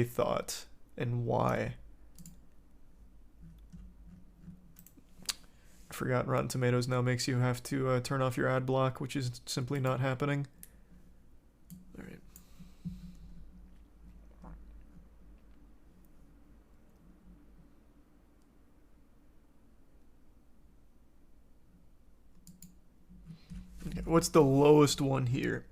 thought and why. I forgot Rotten Tomatoes now makes you have to turn off your ad block, which is simply not happening. All right. Okay, what's the lowest one here?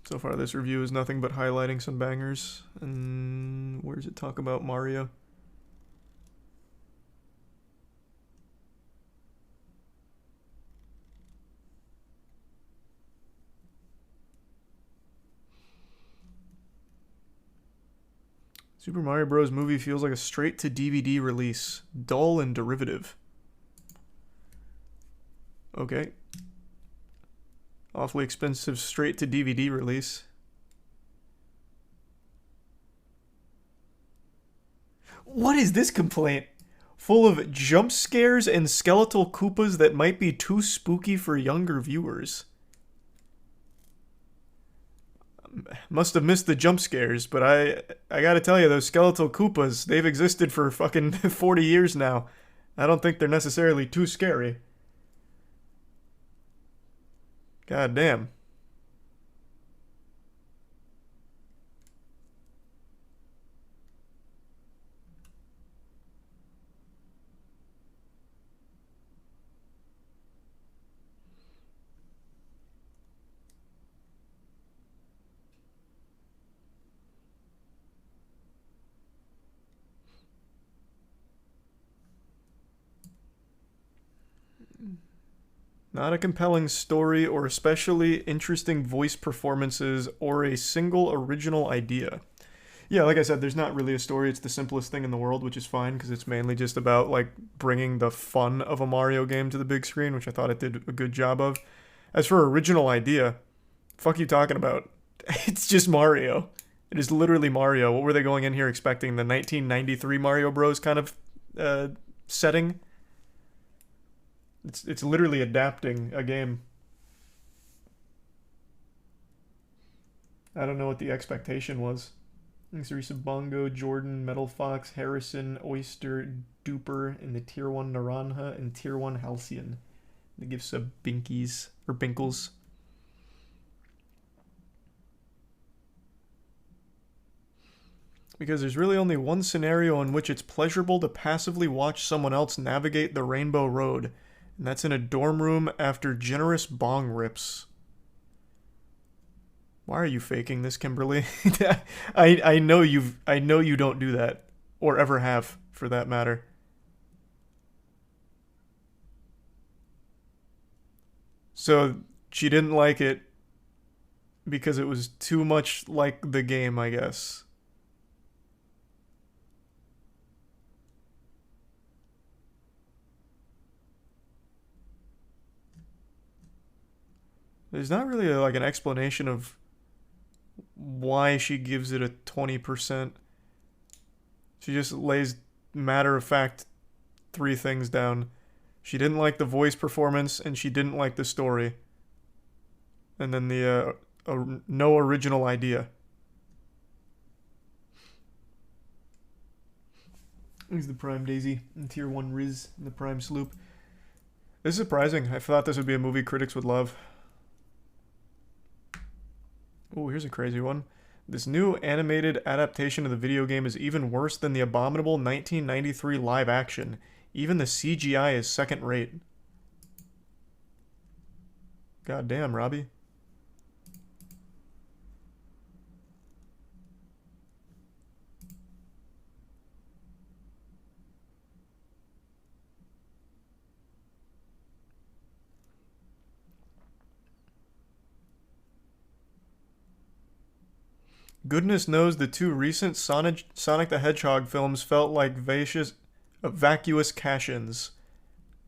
So far, this review is nothing but highlighting some bangers. And where does it talk about Mario? Super Mario Bros. Movie feels like a straight-to-DVD release. Dull and derivative. Okay. Awfully expensive straight-to-DVD release. What is this complaint? Full of jump scares and skeletal Koopas that might be too spooky for younger viewers. Must have missed the jump scares, but I gotta tell you, those skeletal Koopas, they've existed for fucking 40 years now. I don't think they're necessarily too scary. God damn. Not a compelling story or especially interesting voice performances or a single original idea. Yeah, like I said, there's not really a story. It's the simplest thing in the world, which is fine because it's mainly just about like bringing the fun of a Mario game to the big screen, which I thought it did a good job of. As for original idea, fuck you talking about? It's just Mario. It is literally Mario. What were they going in here expecting? The 1993 Mario Bros. Kind of setting? It's literally adapting a game. I don't know what the expectation was. Thanks to Risa Bongo, Jordan, Metal Fox, Harrison, Oyster, Duper, and the Tier 1 Naranja and Tier 1 Halcyon. The gifts of Binkies, or Binkles. Because there's really only one scenario in which it's pleasurable to passively watch someone else navigate the Rainbow Road. And that's in a dorm room after generous bong rips. Why are you faking this, Kimberly? I know you don't do that. Or ever have, for that matter. So, she didn't like it because it was too much like the game, I guess. There's not really like an explanation of why she gives it a 20%. She just lays matter of fact 3 things down. She didn't like the voice performance and she didn't like the story. And then the no original idea. Here's the Prime Daisy and Tier 1 Riz and the Prime Sloop. This is surprising. I thought this would be a movie critics would love. Oh, here's a crazy one. This new animated adaptation of the video game is even worse than the abominable 1993 live action. Even the CGI is second rate. God damn, Robbie. Goodness knows the 2 recent Sonic the Hedgehog films felt like vacuous cash-ins.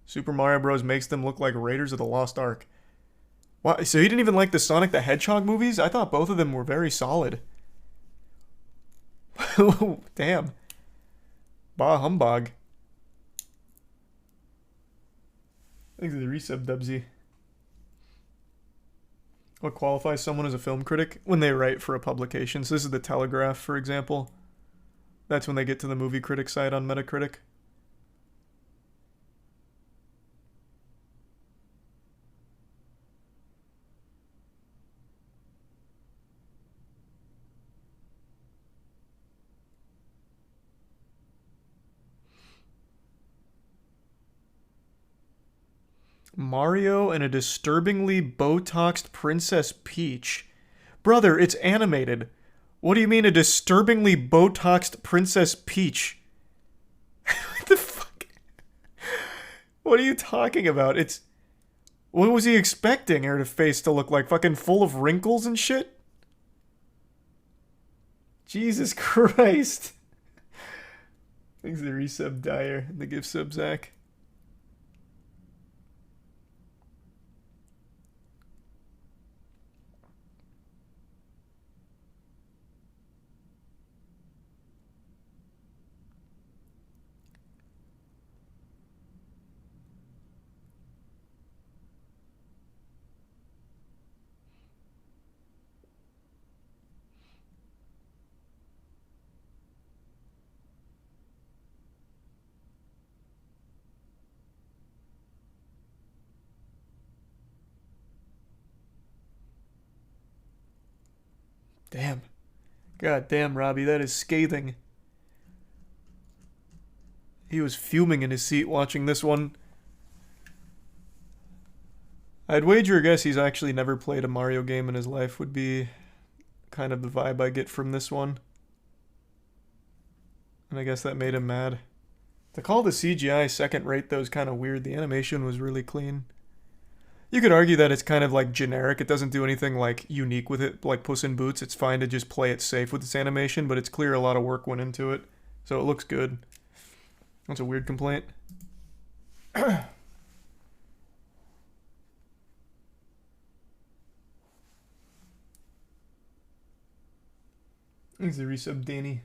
Super Mario Bros. Makes them look like Raiders of the Lost Ark. Wow, so he didn't even like the Sonic the Hedgehog movies? I thought both of them were very solid. Damn. Bah humbug. Thanks for the resub, Dubsy. What qualifies someone as a film critic? When they write for a publication. So this is the Telegraph, for example. That's when they get to the movie critic side on Metacritic. Mario and a disturbingly Botoxed Princess Peach. Brother, it's animated. What do you mean a disturbingly Botoxed Princess Peach? What the fuck? What are you talking about? It's... What was he expecting her face to look like? Fucking full of wrinkles and shit? Jesus Christ. Thanks to the resub Dyer and the gift sub Zach. Damn. God damn, Robbie, that is scathing. He was fuming in his seat watching this one. I'd wager a guess he's actually never played a Mario game in his life would be kind of the vibe I get from this one. And I guess that made him mad. To call the CGI second rate though is kind of weird. The animation was really clean. You could argue that it's kind of like generic. It doesn't do anything like unique with it, like Puss in Boots. It's fine to just play it safe with its animation, but it's clear a lot of work went into it. So it looks good. That's a weird complaint. Thanks to resub Danny.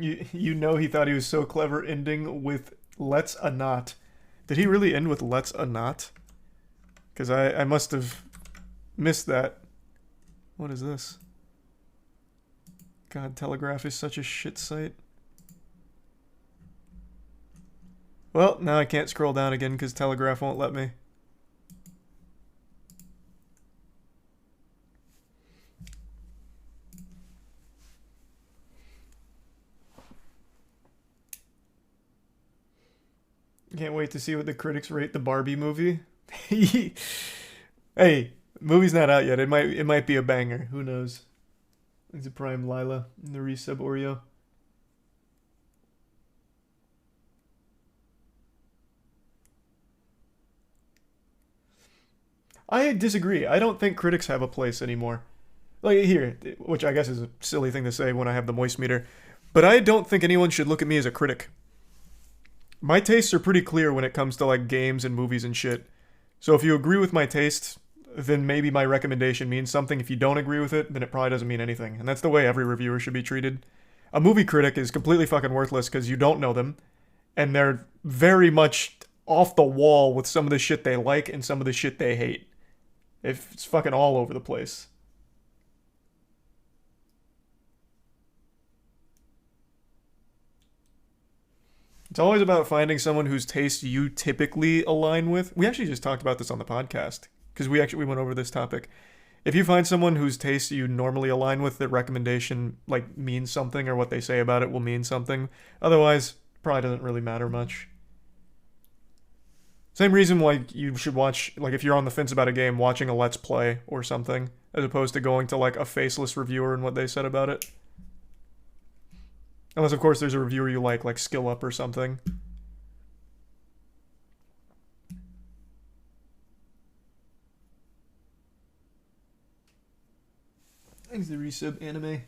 You know he thought he was so clever ending with "Let's a Not." Did he really end with "Let's a Not"? Because I must have missed that. What is this? God, Telegraph is such a shit site. Well, now I can't scroll down again because Telegraph won't let me. Can't wait to see what the critics rate the Barbie movie. Hey, movie's not out yet. It might be a banger. Who knows? It's a prime Lila in the resub Oreo. I disagree. I don't think critics have a place anymore. Like here, which I guess is a silly thing to say when I have the moist meter, but I don't think anyone should look at me as a critic. My tastes are pretty clear when it comes to like games and movies and shit. So if you agree with my taste, then maybe my recommendation means something. If you don't agree with it, then it probably doesn't mean anything. And that's the way every reviewer should be treated. A movie critic is completely fucking worthless because you don't know them, and they're very much off the wall with some of the shit they like and some of the shit they hate. If it's fucking all over the place. It's always about finding someone whose taste you typically align with. We actually just talked about this on the podcast because we went over this topic. If you find someone whose taste you normally align with, their recommendation like means something or what they say about it will mean something. Otherwise, probably doesn't really matter much. Same reason why you should watch, like if you're on the fence about a game, watching a Let's Play or something, as opposed to going to like a faceless reviewer and what they said about it. Unless, of course, there's a reviewer you like Skill Up or something. Thanks to resub anime.